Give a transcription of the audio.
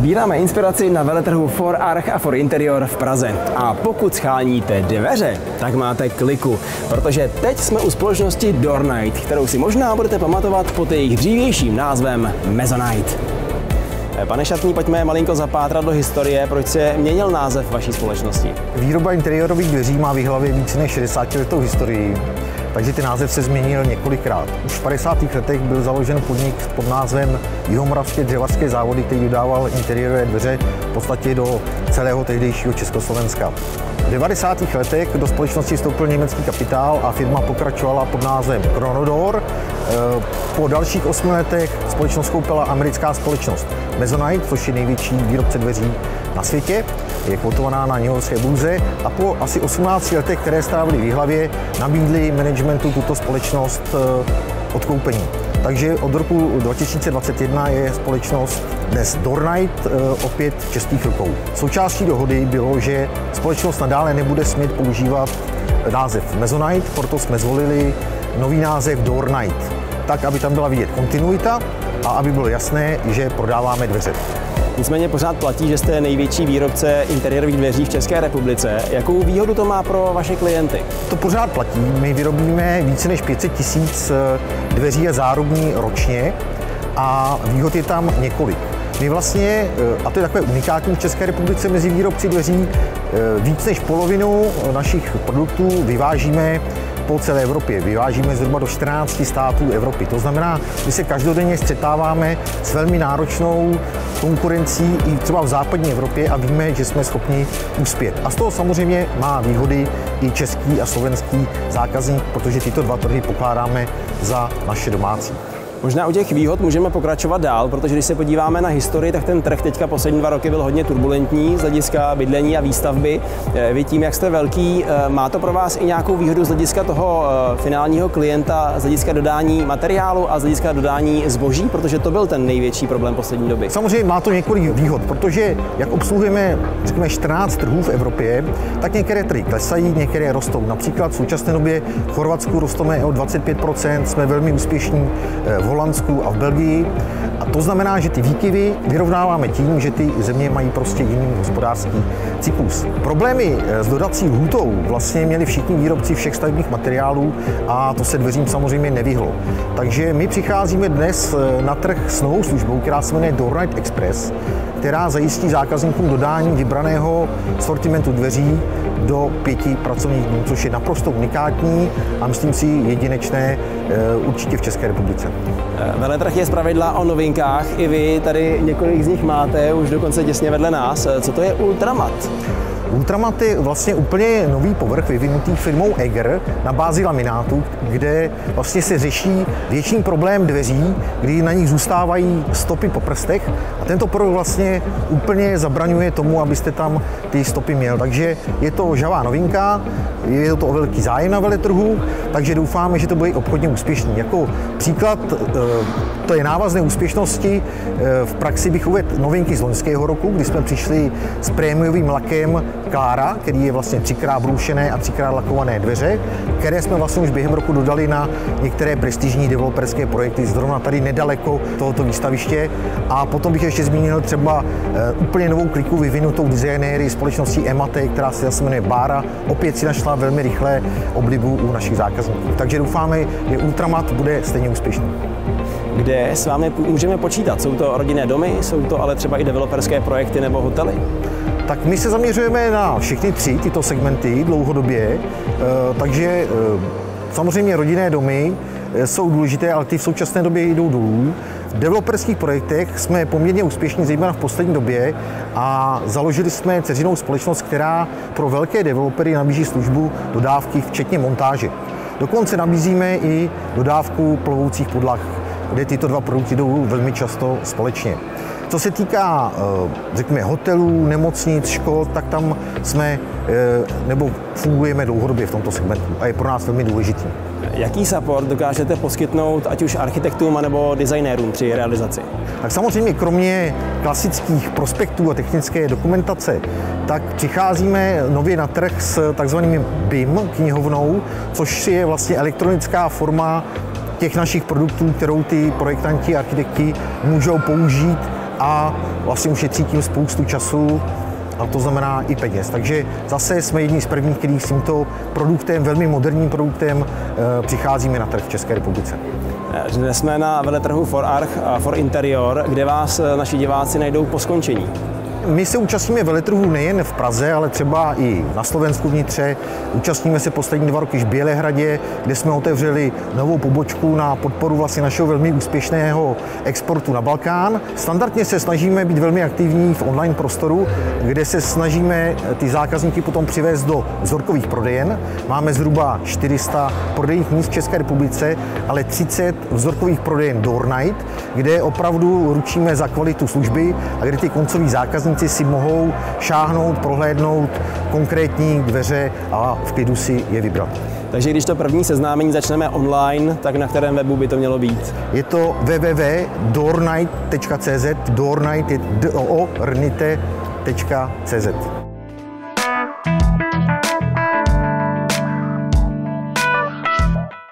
Sbíráme inspiraci na veletrhu For Arch a For Interior v Praze. A pokud scháníte dveře, tak máte kliku, protože teď jsme u společnosti Doornight, kterou si možná budete pamatovat pod jejich dřívějším názvem Masonite. Pane Šatný, pojďme malinko zapátrat do historie, proč se měnil název vaší společnosti. Výroba interiorových dveří má v hlavě více než 60letou historii, takže ten název se změnil několikrát. Už v 50. letech byl založen podnik pod názvem Jihomoravské dřevařské závody, který dodával interiérové dveře v podstatě do celého tehdejšího Československa. V 90. letech do společnosti vstoupil německý kapitál a firma pokračovala pod názvem Chronodoor. Po dalších 8 letech společnost koupila americká společnost Masonite, což je největší výrobce dveří na světě. Je kotovaná na newyorské burze a po asi 18 letech, které strávili v Jihlavě, nabídli managementu tuto společnost odkoupení. Takže od roku 2021 je společnost dnes Doornight opět v českých rukou. Součástí dohody bylo, že společnost nadále nebude smět používat název Masonite, proto jsme zvolili nový název Doornight, tak aby tam byla vidět kontinuita a aby bylo jasné, že prodáváme dveře. Nicméně pořád platí, že jste největší výrobce interiérových dveří v České republice. Jakou výhodu to má pro vaše klienty? To pořád platí. My vyrobíme více než 500 000 dveří a zárubní ročně a výhod je tam několik. My vlastně, a to je takové unikátní v České republice mezi výrobci dveří, víc než polovinu našich produktů vyvážíme po celé Evropě. Vyvážíme zhruba do 14 států Evropy. To znamená, my se každodenně střetáváme s velmi náročnou konkurencí i třeba v západní Evropě a víme, že jsme schopni uspět. A z toho samozřejmě má výhody i český a slovenský zákazník, protože tyto dva trhy pokládáme za naše domácí. Možná u těch výhod můžeme pokračovat dál, protože když se podíváme na historii, tak ten trh teďka poslední 2 roky byl hodně turbulentní z hlediska bydlení a výstavby. Vy tím, jak jste velký, má to pro vás i nějakou výhodu z hlediska toho finálního klienta, z hlediska dodání materiálu a z hlediska dodání zboží, protože to byl ten největší problém poslední doby. Samozřejmě má to několik výhod, protože jak obsluhujeme, řekněme, 14 trhů v Evropě, tak některé trhy klesají, některé rostou. Například v současné době v Chorvatsku rosteme o 25%, jsme velmi úspěšní v Holandsku a v Belgii. A to znamená, že ty výkyvy vyrovnáváme tím, že ty země mají prostě jiný hospodářský cyklus. Problémy s dodací lhůtou vlastně měli všichni výrobci všech stavebních materiálů a to se dveřím samozřejmě nevyhlo. Takže my přicházíme dnes na trh s novou službou, která se jmenuje Doornight Express, která zajistí zákazníkům dodání vybraného sortimentu dveří do 5 pracovních dnů, což je naprosto unikátní a myslím si jedinečné určitě v České republice. Veletrh je zpravidla o novinkách, i vy tady několik z nich máte, už dokonce těsně vedle nás. Co to je Ultramat? Ultramat je vlastně úplně nový povrch vyvinutý firmou Eger na bázi laminátu, kde vlastně se řeší větší problém dveří, kdy na nich zůstávají stopy po prstech a tento povrch vlastně úplně zabraňuje tomu, abyste tam ty stopy měl. Takže je to žhavá novinka, je to o velký zájem na veletrhu, takže doufáme, že to bude obchodně úspěšný. Jako příklad to je návazné úspěšnosti. V praxi bych uvedl novinky z loňského roku, kdy jsme přišli s prémiovým lakem Klára, který je vlastně 3x broušené a 3x lakované dveře, které jsme vlastně už během roku dodali na některé prestižní developerské projekty zrovna tady nedaleko tohoto výstaviště. A potom bych ještě zmínil třeba úplně novou kliku vyvinutou designéry společnosti Emate, která se zase jmenuje Bára. Opět si našla velmi rychle oblibu u našich zákazníků. Takže doufáme, že Ultramat bude stejně úspěšný. Kde s vámi můžeme počítat? Jsou to rodinné domy, jsou to ale třeba i developerské projekty nebo hotely? Tak my se zaměřujeme na všechny 3 tyto segmenty dlouhodobě, takže samozřejmě rodinné domy jsou důležité, ale ty v současné době jdou dolů. V developerských projektech jsme poměrně úspěšní, zejména v poslední době, a založili jsme dceřinou společnost, která pro velké developery nabízí službu dodávky, včetně montáže. Dokonce nabízíme i dodávku plovoucích podlah, kde tyto dva produkty jdou velmi často společně. Co se týká, řekněme, hotelů, nemocnic, škol, tak tam jsme nebo fungujeme dlouhodobě v tomto segmentu a je pro nás velmi důležitý. Jaký support dokážete poskytnout ať už architektům nebo designérům při realizaci? Tak samozřejmě kromě klasických prospektů a technické dokumentace, tak přicházíme nově na trh s takzvaným BIM knihovnou, což je vlastně elektronická forma těch našich produktů, kterou ty projektanti a architekti můžou použít a vlastně ušetří tím spoustu času, a to znamená i peněz. Takže zase jsme jedni z prvních, kteří s tímto produktem, velmi moderním produktem, přicházíme na trh v České republice. Dnes jsme na veletrhu ForArch a For Interior, kde vás naši diváci najdou po skončení. My se účastníme veletrhů nejen v Praze, ale třeba i na Slovensku vnitře. Účastníme se poslední 2 roky v Bělehradě, kde jsme otevřeli novou pobočku na podporu vlastně našeho velmi úspěšného exportu na Balkán. Standardně se snažíme být velmi aktivní v online prostoru, kde se snažíme ty zákazníky potom přivést do vzorkových prodejen. Máme zhruba 400 prodejních míst v České republice, ale 30 vzorkových prodejen Doornight, kde opravdu ručíme za kvalitu služby a kde ty koncoví zákazníci si mohou šáhnout, prohlédnout konkrétní dveře a v klidu si je vybrat. Takže když to první seznámení začneme online, tak na kterém webu by to mělo být? Je to www.doornight.cz, Doornight je doornite.cz.